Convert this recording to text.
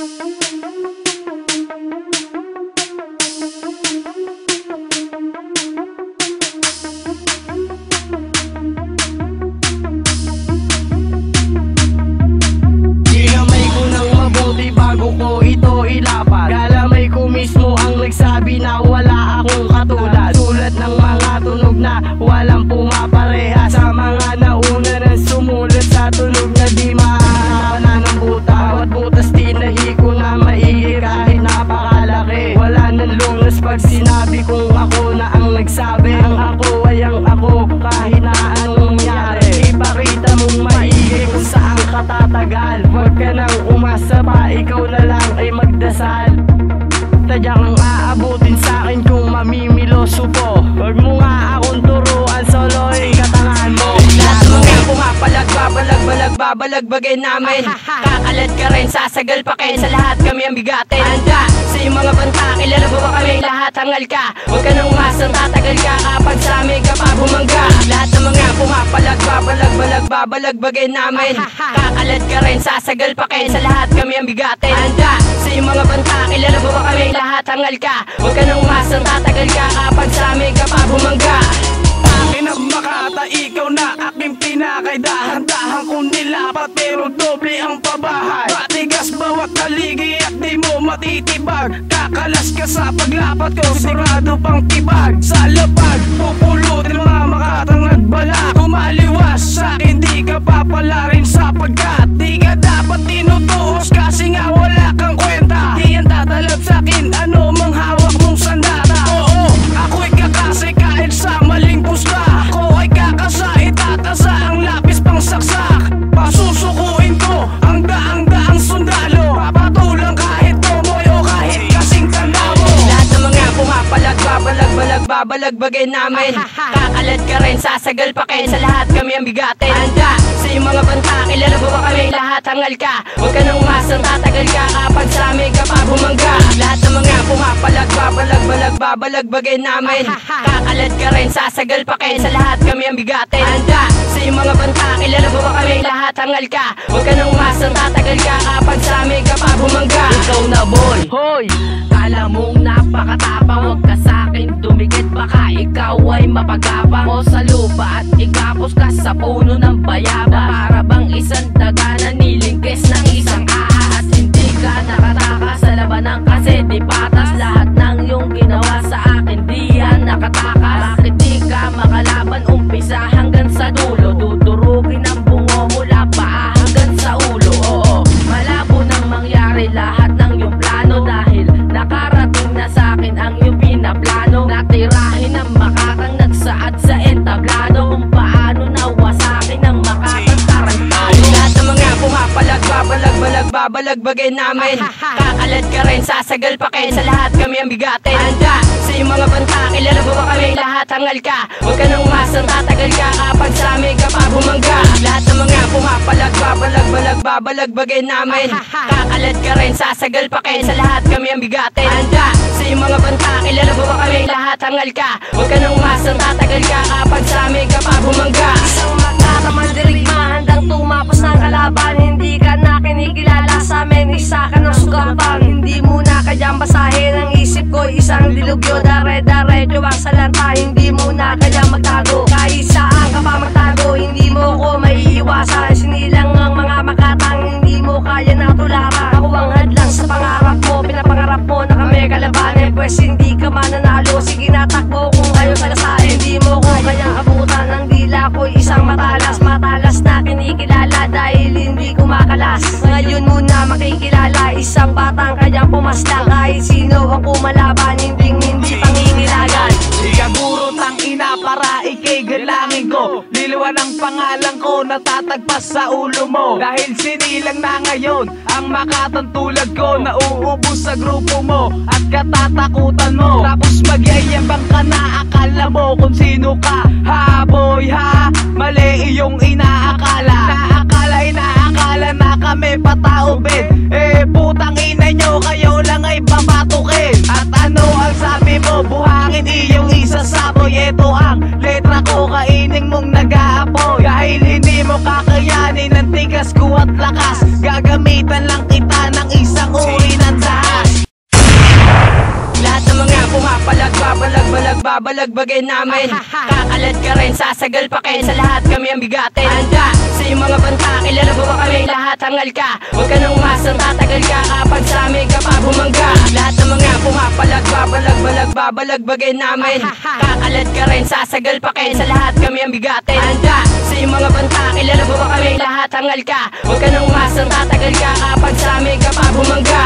Ginamay ko ng mabuti bago ko ito ilapat. Galamay ko mismo ang nagsabi na wala akong katulad. Sulat ng mga tunog na walang pumapareha sa mga nauna na sumulat sa tunog na di mahanapan ng buta. Bawat butas tinahi ko na maigi kahit napakalaki. Wala nang lunas pag sinabi kong ako na ang nagsabi. Ang ako ay ang ako kahit na anong mangyari. Ipakita mong maigi kung saan ka tatagal. Huwag ka nang umasa pa, ikaw na lang ay magdasal. Tadyang aabutin sa'kin kung mamimiloso po. Huwag mo nga akong turuan, solo'y katangahan mo. Lahat ng mga pumapalag, babalagbagin namin. Kakalat ka rin, sasagal pa kayo. Sa lahat kami ang bigatin. Handa sa iyong mga banta, kilala mo ba kami? Lahat hangal ka. Huwag ka nang umasang tatagal ka kapag sa amin ka pa bumangga. Lahat ng mga pumapalag, babalagbagin namin. Kakalat ka rin, sasagal pa kayo. Sa lahat kami ang bigatin. Handa sa iyong mga banta, kilala mo ba kami? Lahat hangal ka. Huwag ka nang umasang tatagal ka kapag sa amin ka pa bumangga. Akin ang makata, ikaw na aking pinakay. Dahan-dahan kong nilapat pero doble ang pabahay. Matigas bawat haligi at di mo matitibag. Kakalas ka sa paglapat ko, sigurado pang tibag. Sa lapag, pupulutin mga makatang nagbalak. Kumaliwas sa'kin, di ka papalarin sapagkat di ka dapat tinutuos kasi nga wala kang kwenta. Di yan tatalab sa'kin, ano mang hawak mong sandata. Oo, ako'y kakasay kahit sa maling pusta. Ako ay kakasa, itatasa ang lapis pang saksak. Pasusukuin ko ang daang-daang sundalo. Papatulang kahit tomoy o kahit kasing tanda mo. Lahat ng mga pumapalag, babalagbagin namin. Kakalat ka rin, sasagal pa kayo. Sa lahat kami ang bigatin. Handa sa iyong mga banta, kilala mo ba kami? Lahat hangal ka. Huwag ka nang umasang tatagal ka kapag sa amin ka pa bumangga. Lahat ng mga pumapalag, babalagbagin namin. Kakalat ka rin, sasagal pa kayo. Sa lahat kami ang bigatin. Handa sa iyong mga banta, kilala mo ba kami? Lahat hangal ka. Huwag ka nang umasang tatagal ka kapag sa amin ka pa bumangga. Ikaw na boy, hoy! Kala mong napakatapang, huwag ka sa'kin dumikit. Baka ikaw ay mapagapang o sa lupa at ikapos ka sa puno ng bayaba. Para bang isang daga na nilingkis ng isang ahas. Hindi ka nakataka sa labanan kasi di patas. Lahat ng iyong ginawa sa akin di yan nakatakas. Bakit di ka makalaban umpisa hanggang sa dulo? Dudurugin ang bungo mula paa hanggang sa ulo. Oo, malabo nang mangyari lahat ng iyong plano dahil nakarating na sa'kin ang iyong pinaplano. Natirahin ang makatang nagsaad sa entablado kung paano nawasakin ang makatang tarantado. Lahat ng mga pumapalag, babalagbagin namin. Kakalat ka rin, sasagal pa kayo. Sa lahat kami ang bigatin. Handa sa iyong mga banta, kilala mo ba kami? Lahat hangal ka. Huwag ka nang umasang tatagal ka kapag sa amin ka pa bumangga. Lahat ng mga pumapalag, babalagbagin namin. Kakalat ka rin, sasagal pa kayo. Sa lahat kami ang bigatin. Handa sa iyong mga banta, kilala mo ba kami? Lahat hangal ka. Huwag ka nang umasang tatagal ka kapag sa amin ka pa bumangga. Isang magkatamang dirigma, handang tumapos ng kalaban. Hindi ka na kinikilala sa amin, isa ka ng sugapan. Hindi muna kayang basahin ang isip ko, isang dilugyo. Dare-darecho ang salanta, hindi muna kayang magtago. Kahit saan ka pa magtago, hindi mo ko maiiwasan. Sinilang ang mga makatang, hindi mo kaya na tularan. Ako ang hadlang sa pangarap mo, pinapangarap mo na kami kalabanin. Pwes hindi ka mananalo, sige natakbo kung kayo talasain. Hindi mo ko kaya abutan ng dila ko, isang matalas. Matalas na kinikilala dahil hindi kumakalas. Ngayon muna makikilala, isang batang kayang pumaslang. Kahit sino ang kumalaban, hindi pangingilagan. Siguro tang ina para ikay galangin ko. Liliwan ang pangalan ko natatagpas sa ulo mo. Dahil sinilang na ngayon ang makatang tulad ko. Nauubos sa grupo mo at katatakutan mo. Tapos magyayabang ka na, akala mo kung sino ka. Ha boy ha, mali iyong inaakala. Inaakala na kami pataubin. Eh putang ina nyo, kayo lang ay papatukin. At ano ang sabi mo, buhangin iyong isasaboy. Ito ang letra ko, kainin mong nag-aapoy. Dahil hindi mo kakayanin ang tigas ko at lakas, gagamitan lang kita ng isang babalagbagin namin. Kakalad ka rin, sasagal pa kin, sa lahat kami ang bigatin. Handa sa iyong mga banta, kilala mo ba kami? Lahat hangal ka, huwag ka nang umasang tatagal ka. Kapag sa amin ka pa bumangga, lahat ng mga pumapalag, babalagbagin namin. Kakalad ka rin, sasagal pa kin, sa lahat kami ang bigatin. Handa sa iyong mga banta, kilala mo ba kami? Lahat hangal ka, huwag ka nang umasang tatagal ka. Kapag sa amin ka pa bumangga.